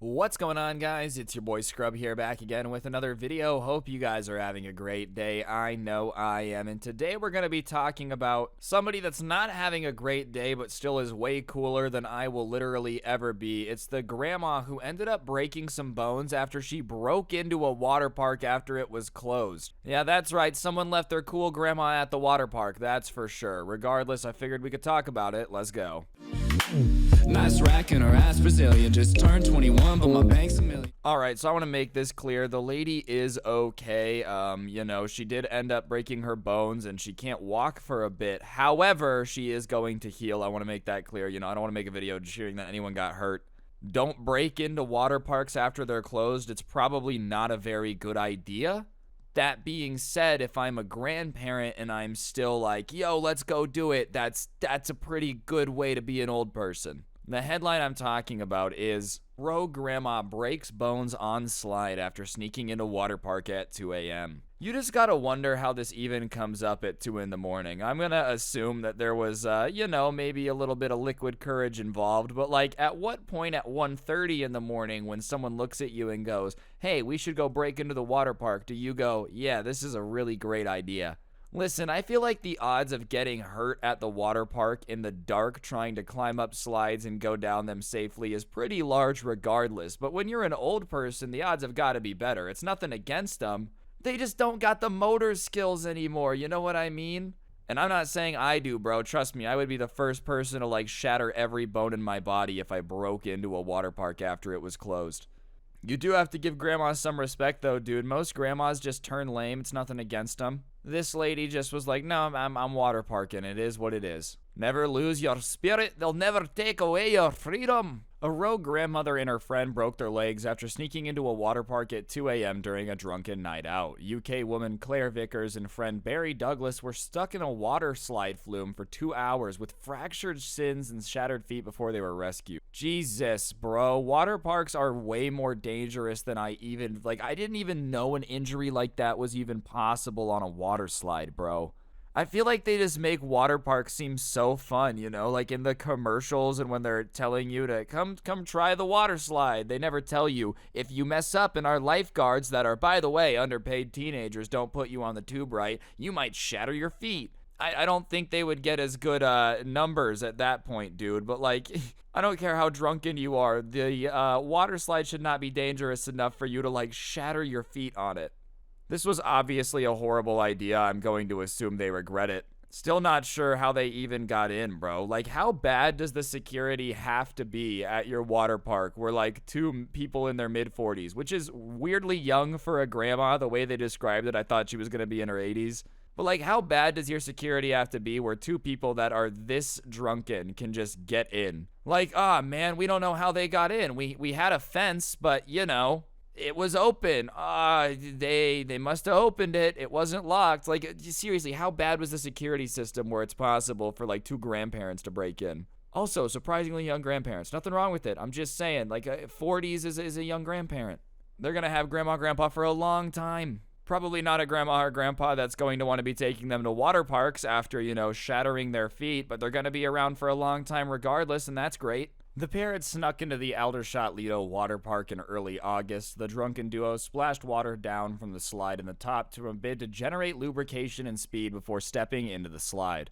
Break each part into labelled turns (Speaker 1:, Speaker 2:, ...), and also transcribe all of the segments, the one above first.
Speaker 1: What's going on, guys? It's your boy Scrub here, back again with another video. Hope you guys are having a great day. I know I am, and today we're going to be talking about somebody that's not having a great day but still is way cooler than I will literally ever be. It's the grandma who ended up breaking some bones after she broke into a water park after it was closed. Yeah, that's right, someone left their cool grandma at the water park, that's for sure. Regardless, I figured we could talk about it. Let's go.
Speaker 2: Nice rack and her ass Brazilian. Just turned 21, but my bank's a million.
Speaker 1: Alright, so I want to make this clear. The lady is okay. She did end up breaking her bones and she can't walk for a bit. However, she is going to heal. I want to make that clear. I don't want to make a video cheering that anyone got hurt. Don't break into water parks after they're closed. It's probably not a very good idea. That being said, if I'm a grandparent and I'm still like, yo, let's go do it, that's a pretty good way to be an old person. The headline I'm talking about is, Rogue Grandma Breaks Bones on Slide After Sneaking into Water Park at 2 a.m. You just gotta wonder how this even comes up at 2 in the morning. I'm gonna assume that there was, maybe a little bit of liquid courage involved, but like, at what point at 1:30 in the morning when someone looks at you and goes, hey, we should go break into the water park, do you go, yeah, this is a really great idea? Listen, I feel like the odds of getting hurt at the water park in the dark trying to climb up slides and go down them safely is pretty large regardless, but when you're an old person, the odds have got to be better. It's nothing against them. They just don't got the motor skills anymore, you know what I mean? And I'm not saying I do, bro. Trust me, I would be the first person to like shatter every bone in my body if I broke into a water park after it was closed. You do have to give grandma some respect though, dude. Most grandmas just turn lame. It's nothing against them. This lady just was like, no, I'm water parking. It is what it is. Never lose your spirit. They'll never take away your freedom. A rogue grandmother and her friend broke their legs after sneaking into a water park at 2 a.m. during a drunken night out. UK woman Claire Vickers and friend Barry Douglas were stuck in a water slide flume for 2 hours with fractured shins and shattered feet before they were rescued. Jesus, bro. Water parks are way more dangerous than I didn't even know an injury like that was even possible on a water slide, bro. I feel like they just make water parks seem so fun, like in the commercials and when they're telling you to come try the water slide. They never tell you, if you mess up and our lifeguards that are, by the way, underpaid teenagers don't put you on the tube right, you might shatter your feet. I don't think they would get as good numbers at that point, dude, but like, I don't care how drunken you are, the water slide should not be dangerous enough for you to like shatter your feet on it. This was obviously a horrible idea. I'm going to assume they regret it. Still not sure how they even got in, bro. Like, how bad does the security have to be at your water park where, like, two people in their mid-40s, which is weirdly young for a grandma, the way they described it. I thought she was going to be in her 80s. But, like, how bad does your security have to be where two people that are this drunken can just get in? Like, man, we don't know how they got in. We had a fence, but, it was open. They must have opened it. It wasn't locked. Like, seriously, how bad was the security system where it's possible for, like, two grandparents to break in? Also, surprisingly young grandparents. Nothing wrong with it. I'm just saying, like, 40s is a young grandparent. They're going to have grandma, grandpa for a long time. Probably not a grandma or grandpa that's going to want to be taking them to water parks after, shattering their feet, but they're going to be around for a long time regardless, and that's great. The pair had snuck into the Aldershot Lido water park in early August. The drunken duo splashed water down from the slide in the top to a bid to generate lubrication and speed before stepping into the slide.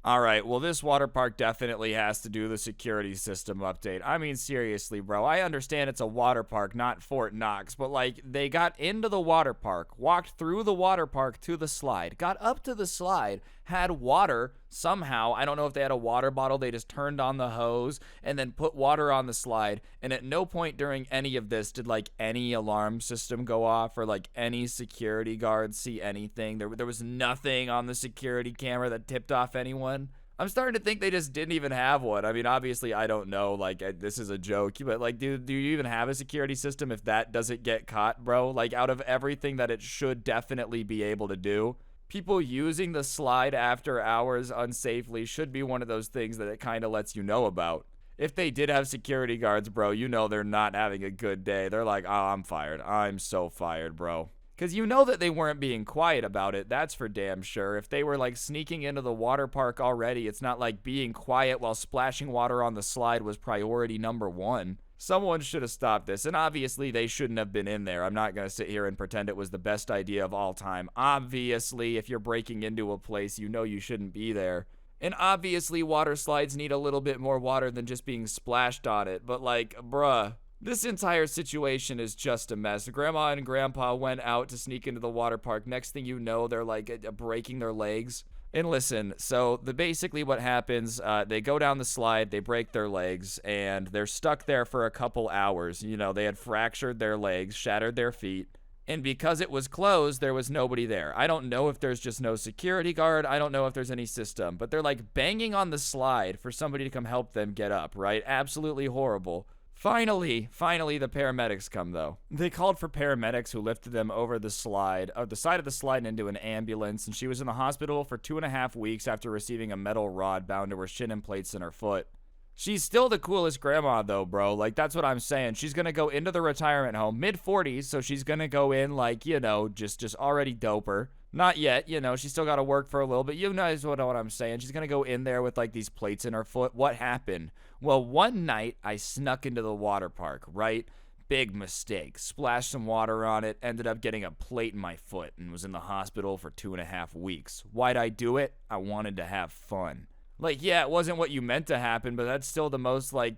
Speaker 1: Alright, well this water park definitely has to do the security system update. I mean, seriously, bro, I understand it's a water park, not Fort Knox, but like, they got into the water park, walked through the water park to the slide, got up to the slide, had water somehow. I don't know if they had a water bottle, they just turned on the hose and then put water on the slide, and at no point during any of this did like any alarm system go off or like any security guards see anything. There was nothing on the security camera that tipped off anyone. I'm starting to think they just didn't even have one. I mean, obviously, I don't know, like, this is a joke, but, like, do you even have a security system if that doesn't get caught, bro? Like, out of everything that it should definitely be able to do, people using the slide after hours unsafely should be one of those things that it kind of lets you know about. If they did have security guards, bro, they're not having a good day. They're like, oh, I'm fired. I'm so fired, bro. Because that they weren't being quiet about it, that's for damn sure. If they were like sneaking into the water park already, it's not like being quiet while splashing water on the slide was priority number one. Someone should have stopped this, and obviously they shouldn't have been in there. I'm not going to sit here and pretend it was the best idea of all time. Obviously, if you're breaking into a place, you know you shouldn't be there. And obviously, water slides need a little bit more water than just being splashed on it, but like, bruh. This entire situation is just a mess. Grandma and Grandpa went out to sneak into the water park. Next thing you know, they're like breaking their legs. And listen, so basically what happens, they go down the slide, they break their legs, and they're stuck there for a couple hours. You know, they had fractured their legs, shattered their feet. And because it was closed, there was nobody there. I don't know if there's just no security guard. I don't know if there's any system. But they're like banging on the slide for somebody to come help them get up, right? Absolutely horrible. Finally, the paramedics come, though. They called for paramedics who lifted them over the side of the slide and into an ambulance, and she was in the hospital for 2.5 weeks after receiving a metal rod bound to her shin and plates in her foot. She's still the coolest grandma, though, bro. Like, that's what I'm saying. She's gonna go into the retirement home, mid-40s, so she's gonna go in, like, you know, just already doper. Not yet, you know, she's still gotta work for a little bit. You guys know what I'm saying. She's gonna go in there with, like, these plates in her foot. What happened? Well, one night, I snuck into the water park, right? Big mistake. Splashed some water on it, ended up getting a plate in my foot, and was in the hospital for 2.5 weeks. Why'd I do it? I wanted to have fun. Like, yeah, it wasn't what you meant to happen, but that's still the most, like,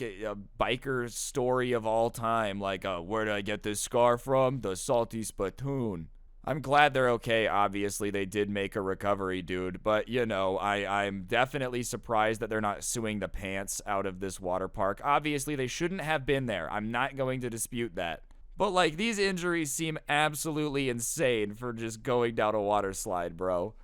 Speaker 1: biker story of all time. Like, where did I get this scar from? The salty spittoon. I'm glad they're okay. Obviously, they did make a recovery, dude. But, you know, I'm definitely surprised that they're not suing the pants out of this water park. Obviously, they shouldn't have been there. I'm not going to dispute that. But, like, these injuries seem absolutely insane for just going down a water slide, bro.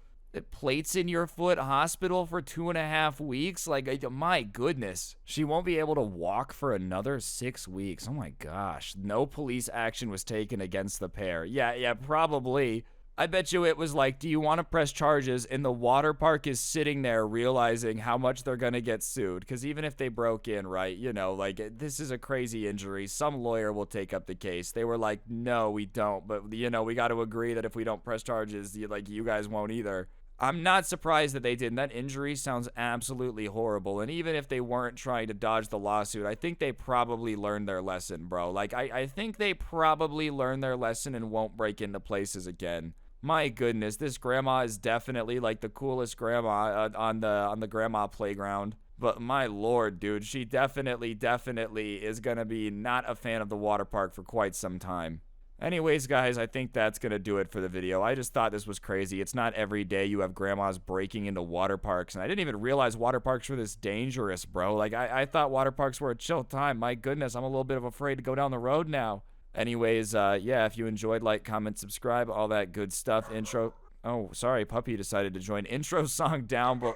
Speaker 1: Plates in your foot, hospital for 2.5 weeks? Like, my goodness. She won't be able to walk for another 6 weeks. Oh my gosh. No police action was taken against the pair. Yeah, probably. I bet you it was like, do you want to press charges? And the water park is sitting there realizing how much they're going to get sued. Because even if they broke in, right, you know, like, this is a crazy injury. Some lawyer will take up the case. They were like, no, we don't. But, you know, we got to agree that if we don't press charges, like, you guys won't either. I'm not surprised that they didn't. That injury sounds absolutely horrible. And even if they weren't trying to dodge the lawsuit, I think they probably learned their lesson, bro. Like, I think they probably learned their lesson and won't break into places again. My goodness, this grandma is definitely like the coolest grandma on the grandma playground. But my lord, dude, she definitely is gonna be not a fan of the water park for quite some time. Anyways, guys, I think that's going to do it for the video. I just thought this was crazy. It's not every day you have grandmas breaking into water parks, and I didn't even realize water parks were this dangerous, bro. Like, I thought water parks were a chill time. My goodness, I'm a little bit afraid to go down the road now. Anyways, yeah, if you enjoyed, like, comment, subscribe, all that good stuff. Intro. Oh, sorry, puppy decided to join. Intro song down below.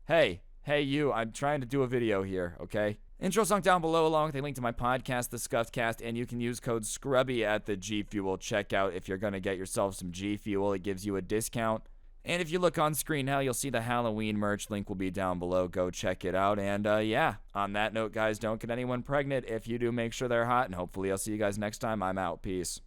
Speaker 1: Hey, you, I'm trying to do a video here, okay? Intro song down below along with a link to my podcast, The Scuffed Cast, and you can use code Scrubae at the G Fuel checkout if you're going to get yourself some G Fuel. It gives you a discount. And if you look on screen now, you'll see the Halloween merch. Link will be down below. Go check it out. And yeah, on that note, guys, don't get anyone pregnant. If you do, make sure they're hot. And hopefully I'll see you guys next time. I'm out. Peace.